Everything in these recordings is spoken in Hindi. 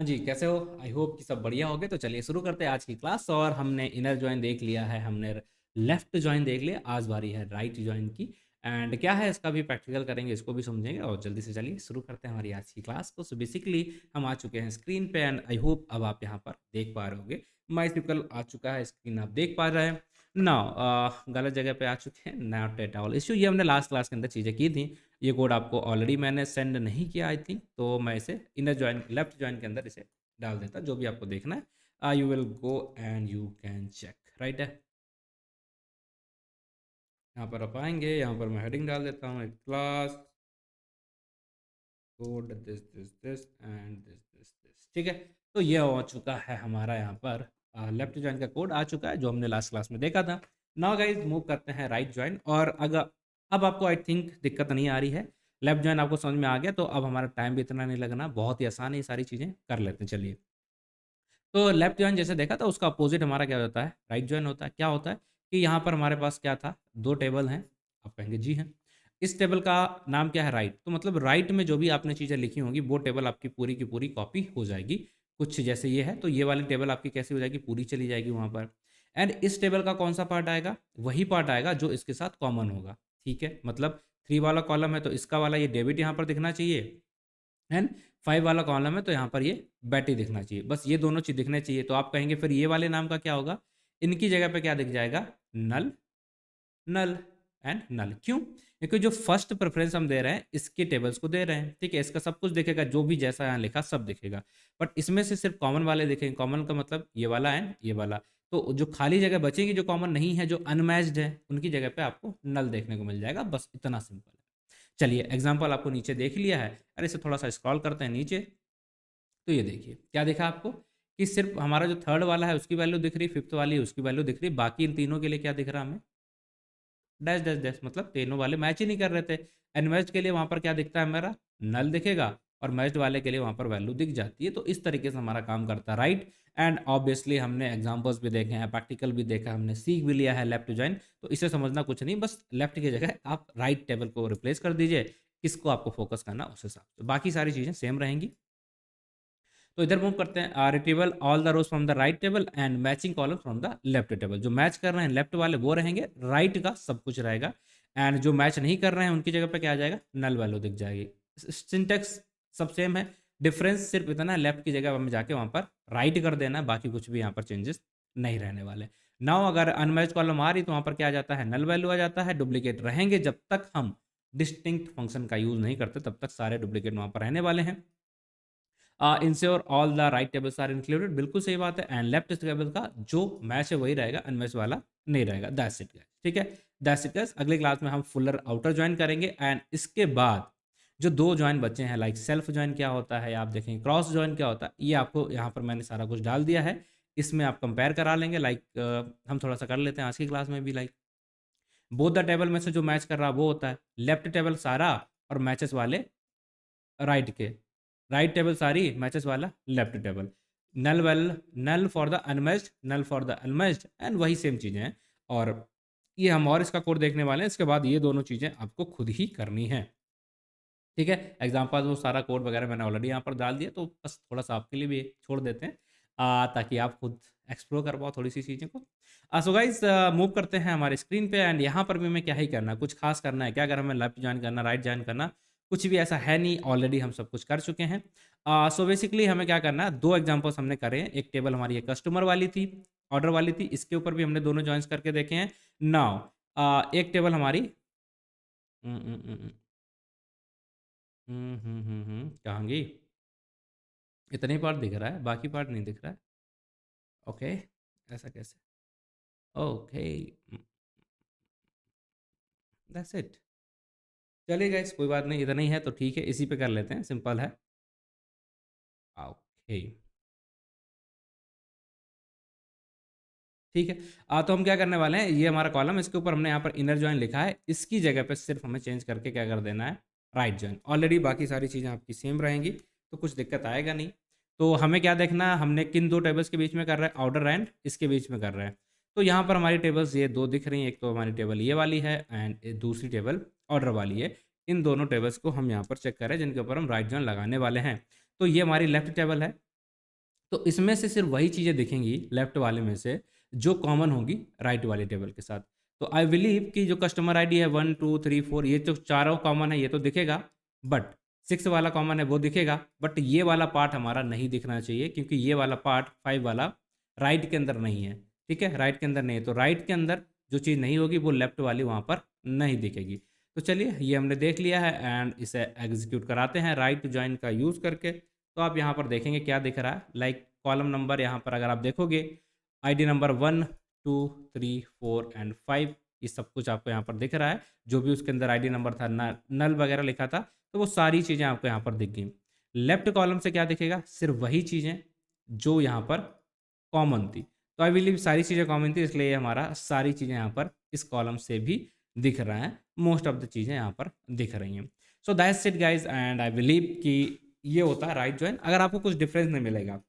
जी, कैसे हो? आई होप कि सब बढ़िया होगे। तो चलिए शुरू करते हैं आज की क्लास। और हमने इनर जॉइन देख लिया है, हमने लेफ्ट जॉइन देख लिया, आज बारी है राइट जॉइन की। एंड क्या है इसका भी प्रैक्टिकल करेंगे, इसको भी समझेंगे। और जल्दी से चलिए शुरू करते हैं हमारी आज की क्लास को। सो बेसिकली हम आ चुके हैं स्क्रीन पे एंड आई होप अब आप यहाँ पर देख पा रहे होगे। माई स्पीकर आ चुका है, स्क्रीन आप देख पा रहे हैं। नाउ गलत जगह पे आ चुके हैं, नॉट एट ऑल इश्यू। ये हमने लास्ट क्लास के अंदर चीज़ें की थी। ये कोड आपको ऑलरेडी मैंने सेंड नहीं किया आई थिंक, तो मैं इसे इनर जॉइन लेफ्ट जॉइन के अंदर इसे डाल देता, जो भी आपको देखना है। You will go and you can check right है। यहाँ पर आप आएंगे, यहाँ पर मैं हेडिंग डाल देता हूँ, class code this and this. ठीक है, तो ये हो चुका है हमारा यहाँ पर लेफ्ट ज्वाइन का कोड आ चुका है, जो हमने लास्ट क्लास में देखा था। नाउ गाइस मूव करते हैं राइट ज्वाइन। और अगर अब आपको आई थिंक दिक्कत नहीं आ रही है, लेफ्ट ज्वाइन आपको समझ में आ गया, तो अब हमारा टाइम भी इतना नहीं लगना, बहुत ही आसान है, ये सारी चीज़ें कर लेते हैं। चलिए, तो लेफ्ट जॉइन जैसे देखा था, उसका अपोजिट हमारा क्या होता है, राइट जॉइन होता है। क्या होता है कि यहाँ पर हमारे पास क्या था, दो टेबल हैं। आप कहेंगे जी हैं। इस टेबल का नाम क्या है, राइट। तो मतलब राइट में जो भी आपने चीज़ें लिखी होंगी, वो टेबल आपकी पूरी की पूरी कॉपी हो जाएगी। कुछ जैसे ये है, तो ये वाली टेबल आपकी कैसी हो जाएगी, पूरी चली जाएगी वहाँ पर। एंड इस टेबल का कौन सा पार्ट आएगा, वही पार्ट आएगा जो इसके साथ कॉमन होगा। ठीक है, मतलब 3 वाला कॉलम है, तो इसका वाला ये डेबिट यहाँ पर दिखना चाहिए। एंड 5 वाला कॉलम है, तो यहाँ पर ये बैटरी दिखना चाहिए। बस ये दोनों चीज़ दिखने चाहिए। तो आप कहेंगे फिर ये वाले नाम का क्या होगा, इनकी जगह पे क्या दिख जाएगा, नल। नल एंड नल क्यों, क्योंकि जो फर्स्ट प्रेफरेंस हम दे रहे हैं इसके टेबल्स को दे रहे हैं। ठीक है, इसका सब कुछ दिखेगा, जो भी जैसा यहाँ लिखा सब दिखेगा। बट इसमें से सिर्फ कॉमन वाले दिखेंगे। कॉमन का मतलब ये वाला एंड ये वाला। तो जो खाली जगह बचेगी, जो कॉमन नहीं है, जो अनमैच्ड है, उनकी जगह पे आपको नल देखने को मिल जाएगा। बस इतना सिंपल है। चलिए, एग्जाम्पल आपको नीचे देख लिया है। अरे इसे थोड़ा सा स्क्रॉल करते हैं नीचे। तो ये देखिए क्या दिखा आपको, कि सिर्फ हमारा जो थर्ड वाला है उसकी वैल्यू दिख रही, फिफ्थ वाली उसकी वैल्यू दिख रही, बाकी इन तीनों के लिए क्या दिख रहा हमें, डैश डैश डैश। मतलब तीनों वाले मैच ही नहीं कर रहे थे। अनमैच्ड के लिए वहां पर क्या दिखता है, हमारा नल दिखेगा। और मैच्ड वाले के लिए वहां पर वैल्यू दिख जाती है। तो इस तरीके से हमारा काम करता है राइट। एंड ऑब्वियसली हमने एग्जांपल्स भी देखे हैं, प्रैक्टिकल भी देखा, हमने सीख भी लिया है लेफ्ट जॉइन। तो इसे समझना कुछ नहीं, बस लेफ्ट की जगह आप राइट टेबल को रिप्लेस कर दीजिए। किसको आपको फोकस करना उस हिसाब से, बाकी सारी चीज़ें सेम रहेंगी। तो इधर मूव करते हैं, retrieval all the rows from the right table and matching column from the left table. जो मैच कर रहे हैं लेफ्ट वाले वो रहेंगे, राइट का सब कुछ रहेगा। एंड जो मैच नहीं कर रहे हैं उनकी जगह पे क्या आ जाएगा, नल वैल्यू दिख जाएगी। सिंटेक्स सब सेम है, डिफरेंस सिर्फ इतना है, लेफ्ट की जगह हमें जाके वहां पर राइट कर देना है, बाकी कुछ भी यहाँ पर चेंजेस नहीं रहने वाले। नाउ अगर अनमैच कॉलम आ रही तो वहां पर क्या आ जाता है, नल वैल्यू आ जाता है। डुप्लीकेट रहेंगे जब तक हम डिस्टिंक्ट फंक्शन का यूज नहीं करते, तब तक सारे डुप्लीकेट वहां पर रहने वाले हैं। Ensure all the right tables are included, बिल्कुल सही बात है। एंड लेफ्ट टेबल का जो मैच है वही रहेगा, अनमैच वाला नहीं रहेगा। That's it guys. ठीक है, दैट्स इट गाइस। अगले क्लास में हम फुलर आउटर ज्वाइन करेंगे। एंड इसके बाद जो दो ज्वाइन बचे हैं, लाइक सेल्फ ज्वाइन क्या होता है, आप देखेंगे क्रॉस ज्वाइन क्या होता है, ये आपको यहाँ पर मैंने सारा कुछ डाल दिया है। इसमें आप कंपेयर करा लेंगे। लाइक हम थोड़ा सा कर लेते हैं आज की क्लास में भी। लाइक बोथ द टेबल में से जो मैच कर रहा है वो होता है लेफ्ट टेबल सारा, और मैचेस वाले राइट के। राइट टेबल सारी, मैचेस वाला left table. Null well, null for the unmatched, null for the unmatched, and वही सेम चीज़ें हैं। और ये हम और इसका कोड देखने वाले हैं। इसके बाद ये दोनों चीज़ें आपको खुद ही करनी है। ठीक है, एग्जाम्पल वो सारा कोड वगैरह मैंने ऑलरेडी यहाँ पर डाल दिया, तो बस थोड़ा सा आपके लिए भी छोड़ देते हैं, ताकि आप खुद एक्सप्लोर कर पाओ थोड़ी सी चीज़ों को। सो गाइस मूव करते हैं हमारे स्क्रीन पे। एंड यहाँ पर भी हमें क्या ही करना है, कुछ खास करना है क्या, अगर हमें लेफ्ट ज्वाइन करना, राइट ज्वाइन करना, कुछ भी ऐसा है नहीं, ऑलरेडी हम सब कुछ कर चुके हैं। सो बेसिकली हमें क्या करना है, दो एग्जाम्पल्स हमने करे हैं। एक टेबल हमारी एक कस्टमर वाली थी, ऑर्डर वाली थी, इसके ऊपर भी हमने दोनों ज्वाइंस करके देखे हैं। नाउ एक टेबल हमारी कहाँ गई, इतने पार्ट दिख रहा है, बाकी पार्ट नहीं दिख रहा है। ओके, ऐसा कैसे, ओके, दैट्स इट। चलिए गाइस, कोई बात नहीं, इतना ही है तो ठीक है, इसी पे कर लेते हैं, सिंपल है। ओके, ठीक है। तो हम क्या करने वाले हैं, ये हमारा कॉलम, इसके ऊपर हमने यहाँ पर इनर जॉइन लिखा है, इसकी जगह पे सिर्फ हमें चेंज करके क्या कर देना है, राइट जॉइन। ऑलरेडी बाकी सारी चीज़ें आपकी सेम रहेंगी, तो कुछ दिक्कत आएगा नहीं। तो हमें क्या देखना है, हमने किन दो टेबल्स के बीच में कर रहे हैं, ऑर्डर एंड इसके बीच में कर रहे हैं। तो यहाँ पर हमारी टेबल्स ये दो दिख रही हैं, एक तो हमारी टेबल ये वाली है एंड दूसरी टेबल ऑर्डर वाली है। इन दोनों टेबल्स को हम यहाँ पर चेक करें, जिनके ऊपर हम राइट जॉइन लगाने वाले हैं। तो ये हमारी लेफ्ट टेबल है, तो इसमें से सिर्फ वही चीज़ें दिखेंगी लेफ्ट वाले में से जो कॉमन होगी राइट वाले टेबल के साथ। तो आई बिलीव कि जो कस्टमर आईडी है 1 2 3 4 ये तो चारों कॉमन है, ये तो दिखेगा, बट 6 वाला कॉमन है वो दिखेगा, बट ये वाला पार्ट हमारा नहीं दिखना चाहिए क्योंकि ये वाला पार्ट 5 वाला राइट के अंदर नहीं है। ठीक है, राइट के अंदर नहीं है, तो राइट के अंदर जो चीज़ नहीं होगी वो लेफ्ट वाली वहाँ पर नहीं दिखेगी। तो चलिए ये हमने देख लिया है एंड इसे एग्जीक्यूट कराते हैं राइट जॉइन का यूज़ करके। तो आप यहाँ पर देखेंगे क्या दिख रहा है, लाइक कॉलम नंबर यहाँ पर अगर आप देखोगे आईडी नंबर 1 2 3 4 एंड 5 ये सब कुछ आपको यहाँ पर दिख रहा है। जो भी उसके अंदर आईडी नंबर था, नल वगैरह लिखा था, तो वो सारी चीज़ें आपको यहाँ पर दिख गई। लेफ्ट कॉलम से क्या दिखेगा, सिर्फ वही चीज़ें जो यहाँ पर कॉमन थी। तो आई बिलीव सारी चीज़ें कॉमन थी, इसलिए हमारा सारी चीज़ें यहाँ पर इस कॉलम से भी दिख रहा है, मोस्ट ऑफ द चीज़ें यहाँ पर दिख रही हैं। So that's it guys and I believe कि ये होता है राइट जॉइन। अगर आपको कुछ डिफरेंस नहीं मिलेगा,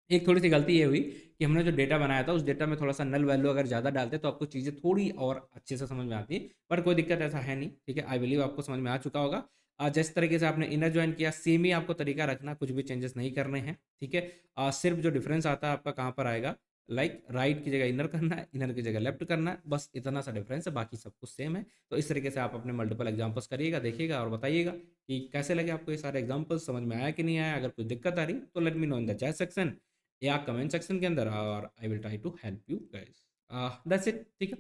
एक थोड़ी सी गलती ये हुई कि हमने जो डेटा बनाया था उस डेटा में थोड़ा सा नल वैल्यू अगर ज़्यादा डालते तो आपको चीज़ें थोड़ी और अच्छे से समझ में आती, पर कोई दिक्कत ऐसा है नहीं। ठीक है, आई बिलीव आपको समझ में आ चुका होगा। जिस तरीके से आपने इनर ज्वाइन किया सेम ही आपको तरीका रखना, कुछ भी चेंजेस नहीं करने हैं। ठीक है, सिर्फ जो डिफरेंस आता है आपका कहाँ पर आएगा, लाइक राइट की जगह इनर करना है, इनर की जगह लेफ्ट करना है, बस इतना सा डिफरेंस है, बाकी सब कुछ सेम है। तो इस तरीके से आप अपने मल्टीपल एग्जाम्पल्स करिएगा, देखिएगा और बताइएगा कि कैसे लगे आपको ये सारे एग्जाम्पल्स, समझ में आया कि नहीं आया। अगर कोई दिक्कत आ रही तो let me know in the chat section या कमेंट सेक्शन के अंदर, और I will try to help you guys. That's it. ठीक है,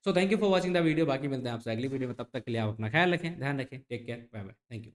so thank you for watching the video. बाकी मिलते हैं आपसे अगली वीडियो में, तब तक के लिए आप अपना ख्याल रखें, ध्यान रखें, take care, bye bye, thank you.